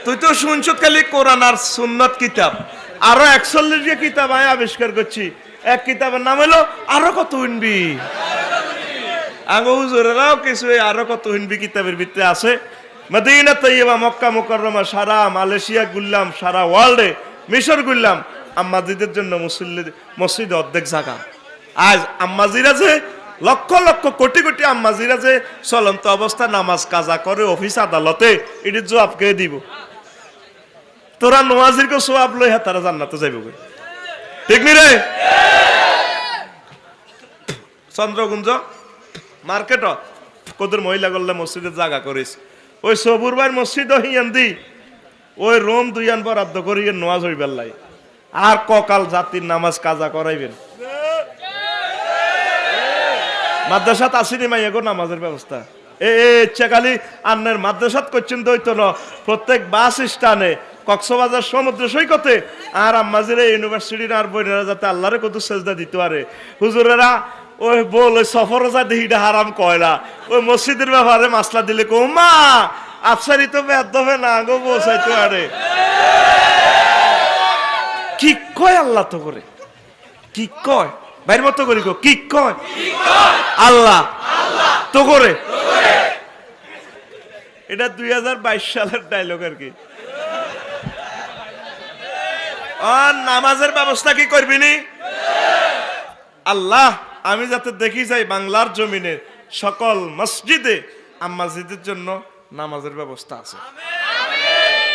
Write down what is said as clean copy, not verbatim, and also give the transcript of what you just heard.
তুই তো শুনছ খালি কোরআন আর সুন্নত কিতাব, আরো 41 কিতাব আমি আবিষ্কার করছি। এক কিতাবের নাম হলো আরো কত উনবি। আঙ্গো হুজুরেরাও কিছু আরো কত উনবি কিতাবের ভিতরে আছে। মদিনা তৈয়বা, মক্কা মুকাররমা, সারা মালয়েশিয়া ঘুরলাম, সারা ওয়ার্ল্ডে মিশর ঘুরলাম। আম্মাজিদের জন্য মসজিদে অর্ধেক জায়গা। আজ আম্মাজিরা যে লক্ষ লক্ষ কোটি কোটি আম্মাজিরা যে চলন্ত অবস্থা নামাজ কাজা করে অফিস আদালতে, এটির জবাব কে দিব? তোরা নওয়াজির কে সওয়াব লই হ্যাঁ তারা জান্নাতে যাইব, ঠিক নি রে? চন্দ্রগুঞ্জ মার্কেট কদর মহিলা করলে মসজিদের জায়গা করিস, ওই সবুর ভাই মসজিদ হিয়ান্দি ওই রোম দুইয়ান বরাদ্দ করি নওয়াজ হইবার লাই, আর ককাল জাতির নামাজ কাজা করাইবেন। মাদ্রাসাত আসেনি মাইয়া গো নামাজের ব্যবস্থা। ইচ্ছাখালি আন্নের মাদ্রাসাত করছেন দইতো না, প্রত্যেক বাস স্ট্যান্ডে, কক্সবাজার সমুদ্র সৈকতে আর আম্মাজিরা ইউনিভার্সিটির আর বইনেরা যাতে আল্লাহরে কত সেজদা দিতে পারে। হুজুরেরা ওই বল ওই সফর যা দেহিটা হারাম কয়লা, ওই মসজিদের ব্যাপারে মাসলা দিলে কো মা আফসারি তো ব্যর্থ হবে না গো বসাইতে পারে। কি কয় আল্লাহ তো করে, কি কয় বাইর মতো করি গো, কি কয় আল্লাহ তো করে। এটা 2022 সালের ডায়লগ আর কি। নামাজের ব্যবস্থা কি করবি নি? আল্লাহ আমি যাতে দেখি যাই বাংলার জমিনে সকল মসজিদে আম্মাজিদের জন্য নামাজের ব্যবস্থা আছে।